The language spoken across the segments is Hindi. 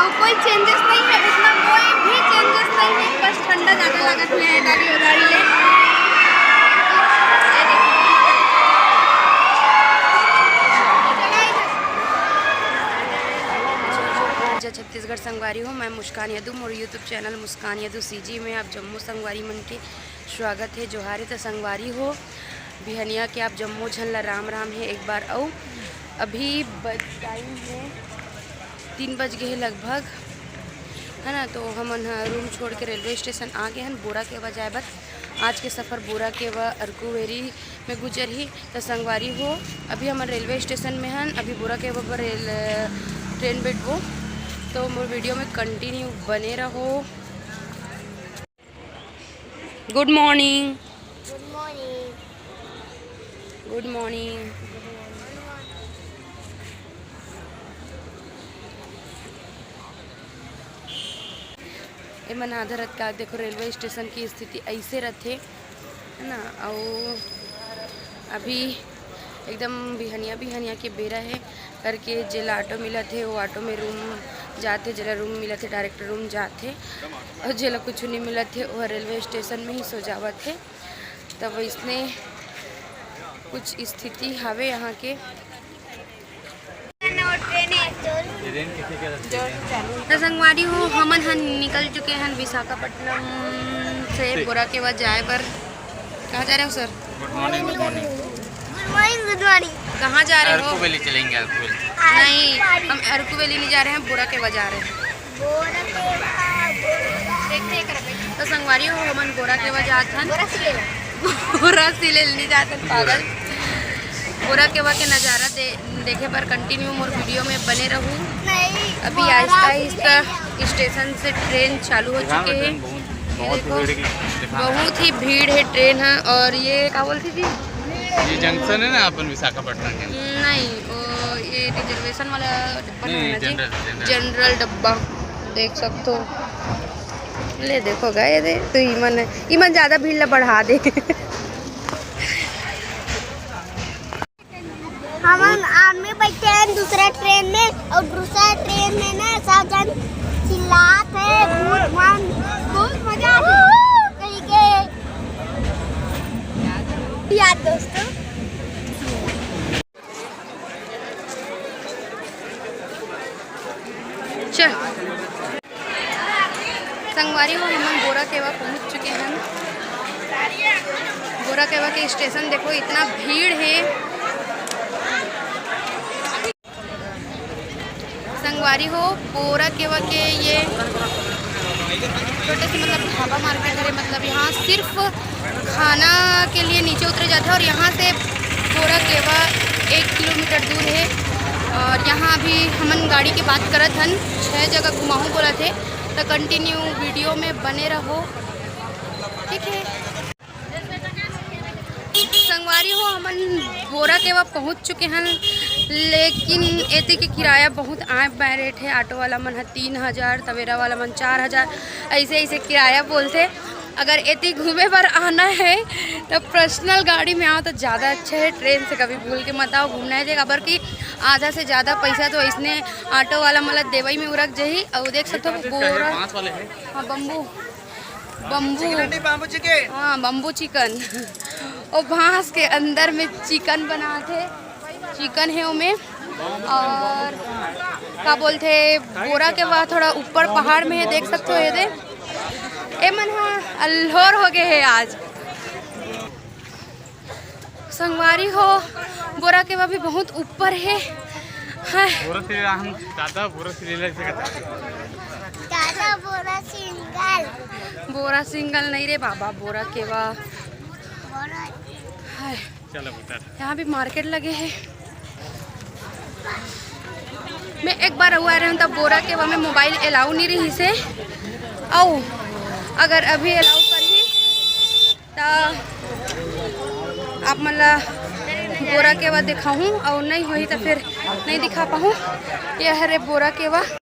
और कोई चेंजेस नहीं है उसमें, कोई भी चेंजेस नहीं है, बस ठंडा ज़्यादा लागत में है गाड़ी उधारी ले। 'छत्तीसगढ़ संगवारी हूँ। मैं मुस्कान यदुम और यूट्यूब चैनल मुस्कान यदू सीजी में आप जम्मू संगवारी मन के स्वागत है। जोहारे तो संगवारी हो बिहनिया के आप जम्मू झन ला राम राम है एक बार। आओ अभी टाइम है 3 बज गए लगभग, है ना। तो हम रूम छोड़ के रेलवे स्टेशन आ गए हैं बोरा के बजाय। बस आज के सफ़र बोरा के व अर्कुवेरी में गुजर ही तो संगवारी हो। अभी हम रेलवे स्टेशन में हैं, अभी बोरा के व ट्रेन बैठो तो मोर वीडियो में कंटिन्यू बने रहो। Good morning. Good morning. Good morning. ए मन आधा रात का देखो रेलवे स्टेशन की स्थिति ऐसे रहते, है ना। और अभी एकदम बिहनिया के बेरा है करके जेला ऑटो मिला थे वो ऑटो में रूम जाते, जेला रूम मिला थे डायरेक्ट रूम जाते, और जेला कुछ नहीं मिला थे वह रेलवे स्टेशन में ही सो जावा थे। तब इसने कुछ स्थिति हवे यहाँ के। तो संगवारी हो हमन निकल चुके हैं विशाखापट्टनम से बोरा के बाद जाए पर। कहाँ जा रहे हो sir? Good morning. Good morning. Good morning. कहाँ जा रहे हो? अर्कुवेली चलेंगे। अर्कुवेली नहीं, हम अर्कुवेली नहीं जा रहे हैं, बोरा के बाद जा रहे हैं। तो संगवारी हो हमन बोरा के बाद जात हन। बोरा सिले नहीं जाते पागल। बोरा के बाद के नज़ारा देखे पर कंटिन्यू मोर वीडियो में बने रहूँ। अभी आहिस्ता आहिस्ता स्टेशन से ट्रेन चालू हो चुके हैं। बहुत ही भीड़ है ट्रेन है। और ये क्या बोलती थी, ये जंक्शन है ना अपन विशाखापट्टनम के? नहीं, वो ये रिजर्वेशन वाला डब्बा है ना जी, जनरल डब्बा देख सकते हो। ले देखो गए दे तो ईमन ज़्यादा भीड़ ला बढ़ा दे। हम आदमी बैठे हैं दूसरा ट्रेन में, और दूसरा ट्रेन में ना सब जन चिल्लाते हैं, बहुत मजा कहीं के याद दोस्तों। चल संगवारी हो हम बोरा केवा पहुंच चुके हैं। बोरा केवा के स्टेशन देखो इतना भीड़ है। संगवारी हो बोरा केवा के ये छोटे से मतलब ढाबा मार्केट है, मतलब यहाँ सिर्फ खाना के लिए नीचे उतरे जाते हैं। और यहाँ से बोरा केवा 1 किलोमीटर दूर है। और यहाँ अभी हमन गाड़ी की बात करत हन, 6 जगह घुमाऊँ बोला थे। तो कंटिन्यू वीडियो में बने रहो, ठीक है। संगवारी हो हमन बोरा केवा पहुँच चुके हैं, लेकिन एते के किराया बहुत आए रेट है। ऑटो वाला मन है 3000, तवेरा वाला मन 4000, ऐसे ऐसे किराया बोलते। अगर एते घूमे पर आना है तो पर्सनल गाड़ी में आओ तो ज़्यादा अच्छा है। ट्रेन से कभी भूल के मत आओ, घूमना है खबर की आधा से ज़्यादा पैसा तो इसने ऑटो वाला मतलब देवई में उरक जही। और देख सकते हो बोरा, हाँ बम्बू चिकन और बांस के अंदर में चिकन बनाते, चिकन है उमें। और क्या बोलते बोरा के बाद थोड़ा ऊपर पहाड़ में है, देख सकते हो। ये दे ए मन हाँ अल्होर हो गए है आज। संगवारी हो बोरा के बाद भी बहुत ऊपर है। बोरा सिंगल नहीं रे बाबा, बोरा के बाद यहाँ भी मार्केट लगे हैं। मैं एक बार हुआ रहा हूँ तब बोरा के वहाँ में मोबाइल अलाउ नहीं रही से। आओ अगर अभी अलाउ करी तो आप मतलब बोरा के बाद दिखाऊँ, और नहीं हुई तो फिर नहीं दिखा पाऊँ। यह है बोरा के बाद।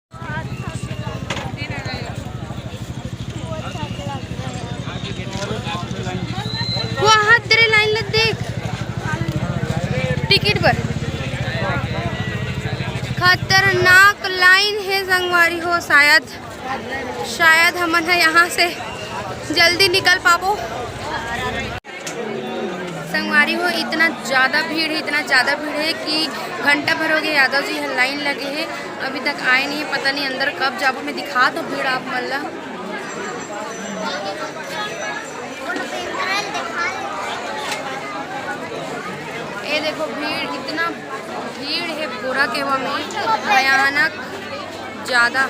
वहाँ तेरे लाइन लग देख टिकट पर, खतरनाक लाइन लाइन है संगवारी हो, शायद हम है यहाँ से जल्दी निकल पाबो। संगवारी हो इतना ज़्यादा भीड़ है कि घंटा भर हो गया यादव जी यहाँ लाइन लगे है, अभी तक आए नहीं। पता नहीं अंदर कब जाबो। मैं दिखा दो भीड़ आप मल्ला। ये देखो इतना भीड़ है बोरा केवा में, भयानक ज़्यादा।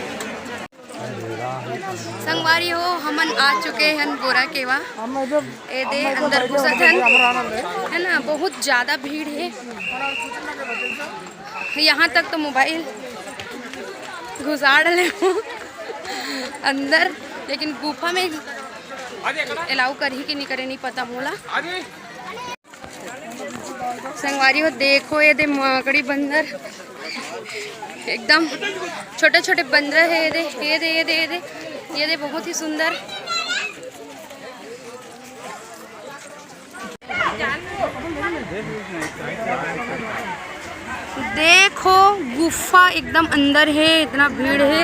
संगवारी हो हमन आ चुके हैं बोरा केवा। ए दे अंदर घुसत है ना, बहुत ज़्यादा भीड़ है। यहाँ तक तो मोबाइल घुसा डाले हूँ अंदर, लेकिन गुफा में अलाउ कर ही कि नहीं करे नहीं पता मोला। संगवारी हो देखो ये दे मकड़ी बंदर, एकदम छोटे छोटे बंदर है। ये दे बहुत ही सुंदर। देखो गुफा एकदम अंदर है, इतना भीड़ है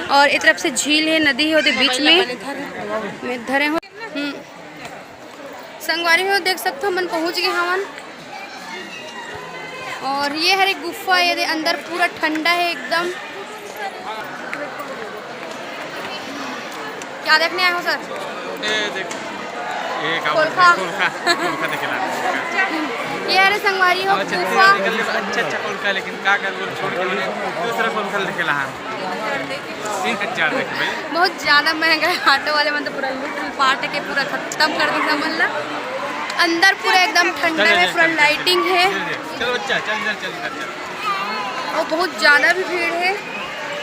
और एक तरफ से झील है, नदी है, उधर बीच में धरे हो। संगवारी हो देख सकते हो मन पहुंच गए हमन। और ये हर एक गुफा, ये अंदर पूरा ठंडा है एकदम। क्या देखने आए हो सर? ये अरे संगवारी हो गुफा। अच्छा कोलका, लेकिन का कर वो छोड़ के दूसरा कोलका दिखेला। हां 3000 देखे भाई, बहुत ज़्यादा महंगा है। ऑटो वाले मतलब पूरा लूट पाट के पूरा खत्म कर दी समझ ला। अंदर पूरा एकदम ठंडा है, पूरा लाइटिंग है। चलो बच्चा चल। और बहुत ज़्यादा भी भीड़ है।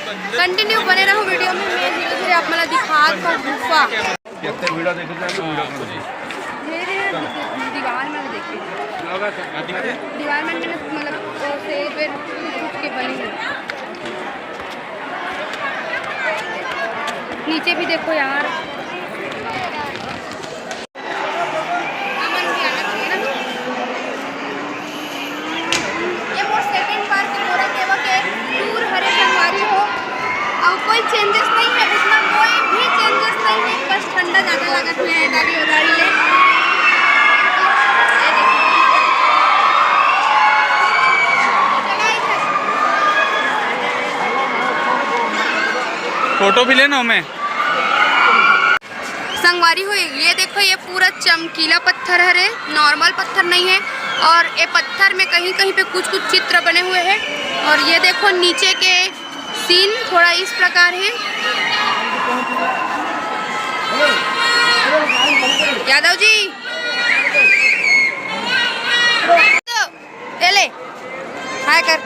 कंटिन्यू बने रहो वीडियो में, मैं धीरे धीरे आप मला दिखा दूँ गुफा। वीडियो देखे दीवार में देखिए, दीवार में मैंने मतलब से कुछ के बने हैं। नीचे भी देखो यार, कोई चेंजेस नहीं है उसमें, कोई भी चेंजेस नहीं है, बस ठंडा ज़्यादा लगत है। गाड़ी ले फोटो भी लेना मैं। संगवारी हो ये देखो, ये पूरा चमकीला पत्थर है, नॉर्मल पत्थर नहीं है। और ये पत्थर में कहीं कहीं पे कुछ चित्र बने हुए हैं। और ये देखो नीचे के सीन थोड़ा इस प्रकार है। यादव जी ले हाय कर।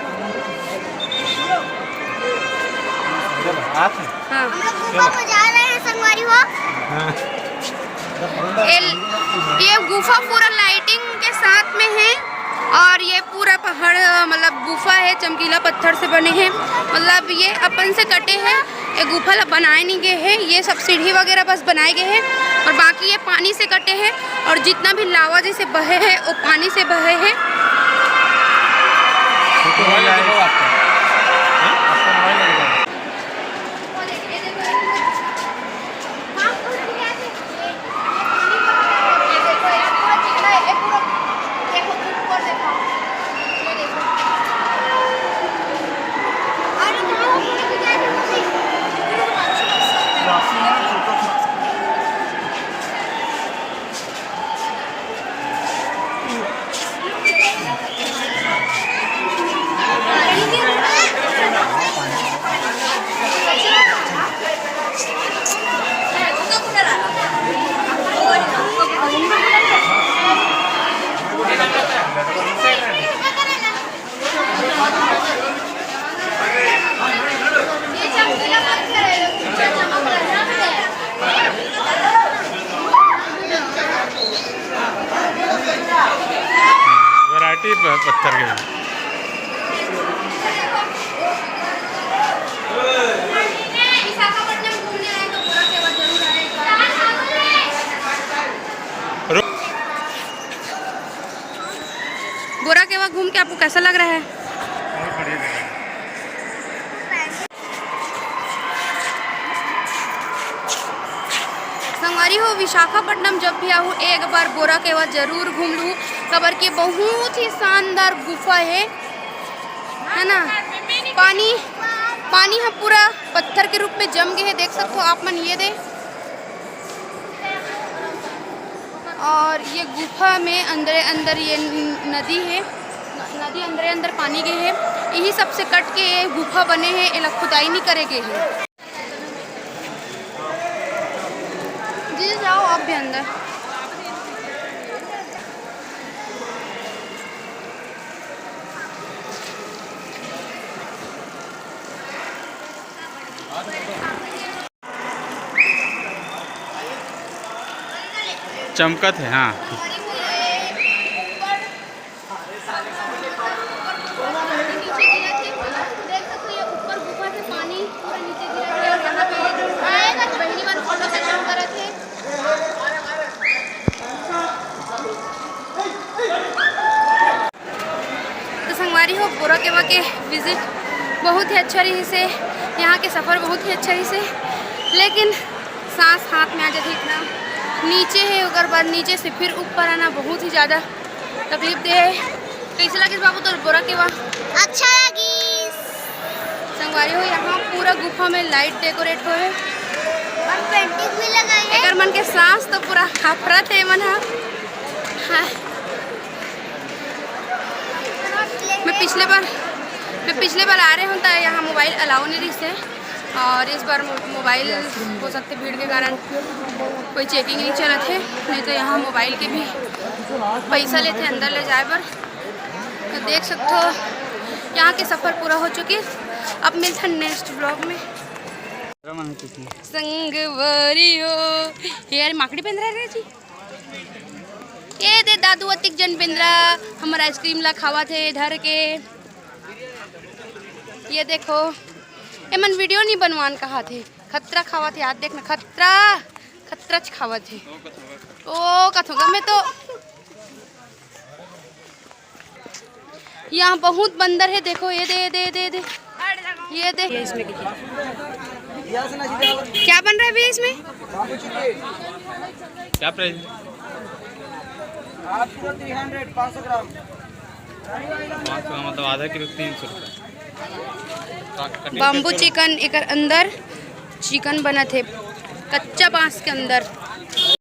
हाँ हम लोग गुफा को जा रहे हैं संगवारी हो। ये गुफा पूरा लाइटिंग के साथ में है। और ये पूरा पहाड़ मतलब गुफा है, चमकीला पत्थर से बने हैं। मतलब ये अपन से कटे हैं, ये गुफा बनाए नहीं गए हैं। ये सब सीढ़ी वगैरह बस बनाए गए हैं और बाकी ये पानी से कटे हैं। और जितना भी लावा जैसे बहे हैं वो पानी से बहे हैं। वैरायटी पत्थर के बोरा केवा घूम के आपको कैसा लग रहा है? संगवारी हो विशाखापट्टनम जब भी आऊँ एक बार बोरा केवा जरूर घूम लूँ। कबर के बहुत ही शानदार गुफा है ना। पानी हम पूरा पत्थर के रूप में जम गए है, देख सकते हो आप मन ये दे। और ये गुफा में अंदर ये नदी है, नदी अंदर पानी गए है। यही सबसे कट के ये गुफा बने हैं, ये खुदाई नहीं करे गए हैं। जी जाओ आप भी अंदर। चमकत है हाँ। तो संगवारी हो बोरा केवा के विजिट बहुत ही अच्छा रही से, यहाँ के सफ़र बहुत ही अच्छा रही से, लेकिन सांस हाथ में आ जाती इतना नीचे है। अगर बार नीचे से फिर ऊपर आना बहुत ही ज़्यादा तकलीफ दे है। कैसे लगे बाबू तो बोरा केवा? अच्छा लगी। संगवारी हो यहाँ पूरा गुफा में लाइट डेकोरेट हो है और पेंटिंग भी लगाई है। अगर मन के सांस तो पूरा हफरत है मन। हाँ मैं पिछले बार आ रहे हूँ तो यहाँ मोबाइल अलाउ नहीं रही से, और इस बार मोबाइल हो सकते भीड़ के कारण कोई चेकिंग नहीं चला थे, नहीं तो यहाँ मोबाइल के भी पैसा लेते अंदर ले जाए पर। तो देख सकते हो यहाँ के सफ़र पूरा हो चुकी। अब मिलते हैं नेक्स्ट ब्लॉग में। संगवारी हो यार माकड़ी पेंद्रा रे जी, ये दे दादू अतिक जन पेंद्रा हमारा आइसक्रीम ला खावा थे धर के। ये देखो एमन वीडियो नहीं बनवान कहा थे, खतरा खावा थे। याद देखना खतरा खावा थे। ओ कथूंगा मैं तो। यहाँ बहुत बंदर है, देखो ये दे ये दे। इसमें क्या बन रहा है भैया इसमें? क्या प्राइस? 500 ग्राम। 500 मतलब आधा किलो 300 रुपये। बाम्बू चिकन एक अंदर चिकन बना थे कच्चा बांस के अंदर।